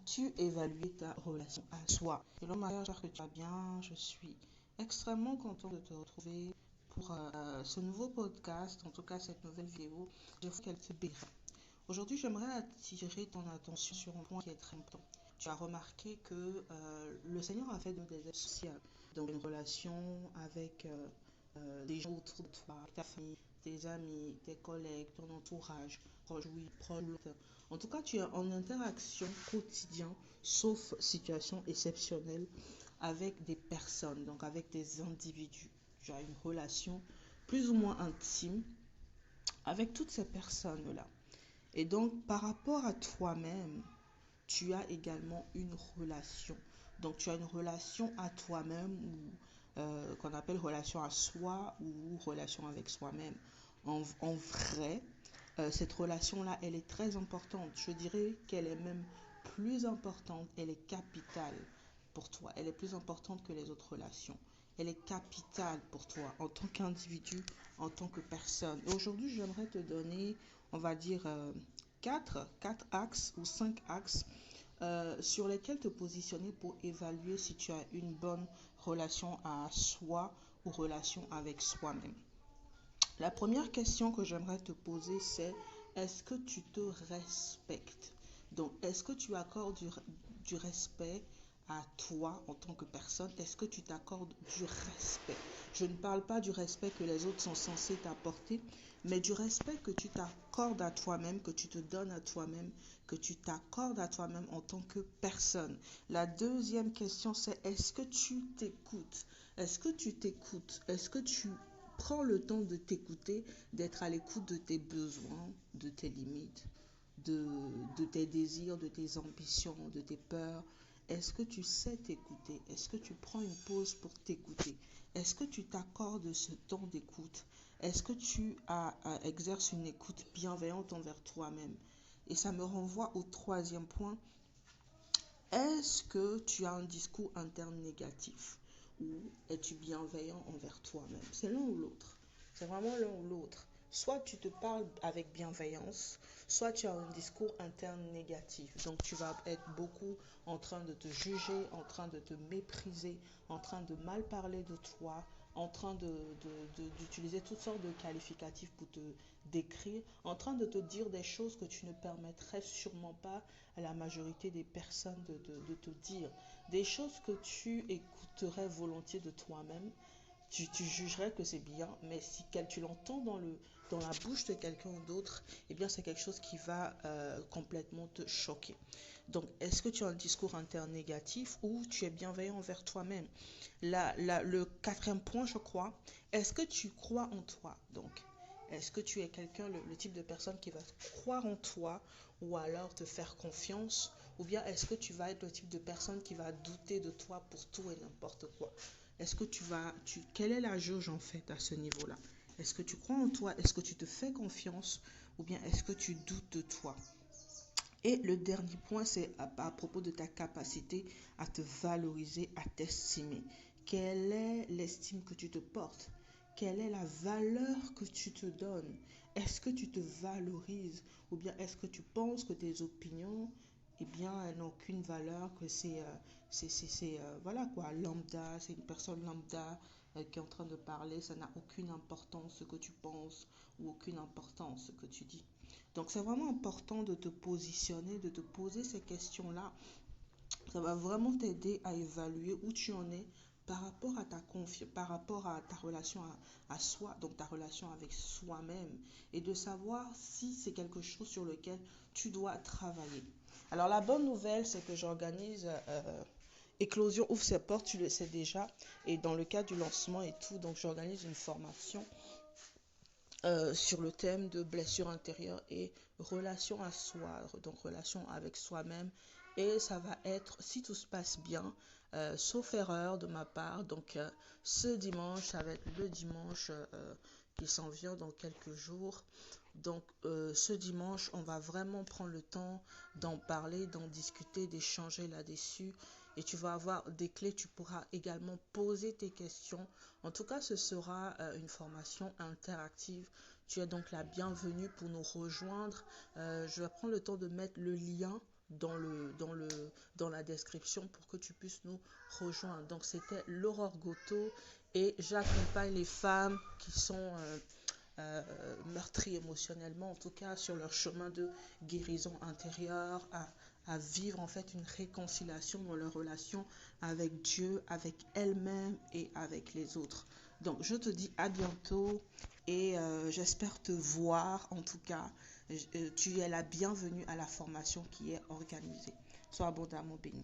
as-tu évalué ta relation à soi? Hello Maria, j'espère que tu vas bien. Je suis extrêmement content de te retrouver pour ce nouveau podcast, en tout cas cette nouvelle vidéo. J'espère qu'elle te bénira. Aujourd'hui, j'aimerais attirer ton attention sur un point qui est très important. Tu as remarqué que le Seigneur a fait de nous des êtres sociaux dans une relation avec des gens autour de toi, ta famille, tes amis, tes collègues, ton entourage, proche, oui, proche. En tout cas, tu es en interaction quotidienne, sauf situation exceptionnelle, avec des personnes, donc avec des individus. Tu as une relation plus ou moins intime avec toutes ces personnes-là. Et donc, par rapport à toi-même, tu as également une relation. Donc, tu as une relation à toi-même ou qu'on appelle relation à soi ou relation avec soi-même. En vrai, cette relation-là, elle est très importante. Je dirais qu'elle est même plus importante, elle est capitale pour toi. Elle est plus importante que les autres relations. Elle est capitale pour toi en tant qu'individu, en tant que personne. Et aujourd'hui, j'aimerais te donner, on va dire, quatre axes ou 5 axes sur lesquels te positionner pour évaluer si tu as une bonne relation à soi ou relation avec soi-même. La première question que j'aimerais te poser, c'est est-ce que tu te respectes? Donc, est-ce que tu accordes du respect à toi en tant que personne? Est-ce que tu t'accordes du respect? Je ne parle pas du respect que les autres sont censés t'apporter, mais du respect que tu t'accordes à toi-même, que tu te donnes à toi-même, que tu t'accordes à toi-même en tant que personne. La deuxième question, c'est est-ce que tu t'écoutes? Est-ce que tu t'écoutes? Est-ce que tu prends le temps de t'écouter, d'être à l'écoute de tes besoins, de tes limites, de tes désirs, de tes ambitions, de tes peurs? Est-ce que tu sais t'écouter? Est-ce que tu prends une pause pour t'écouter? Est-ce que tu t'accordes ce temps d'écoute? Est-ce que tu exerces une écoute bienveillante envers toi-même? Et ça me renvoie au troisième point. Est-ce que tu as un discours interne négatif ou es-tu bienveillant envers toi-même? C'est l'un ou l'autre. C'est vraiment l'un ou l'autre. Soit tu te parles avec bienveillance, soit tu as un discours interne négatif. Donc tu vas être beaucoup en train de te juger, en train de te mépriser, en train de mal parler de toi, en train d'utiliser toutes sortes de qualificatifs pour te décrire, en train de te dire des choses que tu ne permettrais sûrement pas à la majorité des personnes de te dire. Des choses que tu écouterais volontiers de toi-même, tu jugerais que c'est bien, mais si tu l'entends dans la bouche de quelqu'un d'autre, eh bien c'est quelque chose qui va complètement te choquer. Donc, est-ce que tu as un discours interne négatif ou tu es bienveillant envers toi-même? Le quatrième point, je crois, est-ce que tu crois en toi? Donc, est-ce que tu es quelqu'un, le type de personne qui va croire en toi ou alors te faire confiance? Ou bien est-ce que tu vas être le type de personne qui va douter de toi pour tout et n'importe quoi? Est-ce que quelle est la jauge en fait à ce niveau-là? Est-ce que tu crois en toi? Est-ce que tu te fais confiance? Ou bien est-ce que tu doutes de toi? Et le dernier point, c'est à propos de ta capacité à te valoriser, à t'estimer. Quelle est l'estime que tu te portes? Quelle est la valeur que tu te donnes? Est-ce que tu te valorises? Ou bien est-ce que tu penses que tes opinions, eh bien, elles n'ont aucune valeur, que voilà quoi, lambda, c'est une personne lambda qui est en train de parler, ça n'a aucune importance ce que tu penses ou aucune importance ce que tu dis. Donc c'est vraiment important de te positionner, de te poser ces questions-là. Ça va vraiment t'aider à évaluer où tu en es par rapport à ta confiance, par rapport à ta relation à soi, donc ta relation avec soi-même, et de savoir si c'est quelque chose sur lequel tu dois travailler. Alors la bonne nouvelle, c'est que j'organise Éclosion ouvre ses portes, tu le sais déjà, et dans le cadre du lancement et tout, donc j'organise une formation sur le thème de blessure intérieure et relation à soi, donc relation avec soi-même. Et ça va être, si tout se passe bien, sauf erreur de ma part, donc ce dimanche, ça va être le dimanche qui s'en vient dans quelques jours. Donc ce dimanche, on va vraiment prendre le temps d'en parler, d'en discuter, d'échanger là-dessus. Et tu vas avoir des clés, tu pourras également poser tes questions. En tout cas, ce sera une formation interactive. Tu es donc la bienvenue pour nous rejoindre. Je vais prendre le temps de mettre le lien dans la description pour que tu puisses nous rejoindre. Donc c'était Laurore Goto et j'accompagne les femmes qui sont meurtries émotionnellement, en tout cas sur leur chemin de guérison intérieure, à vivre en fait une réconciliation dans leur relation avec Dieu, avec elles-mêmes et avec les autres. Donc je te dis à bientôt et j'espère te voir. En tout cas, tu es la bienvenue à la formation qui est organisée. Sois abondamment béni.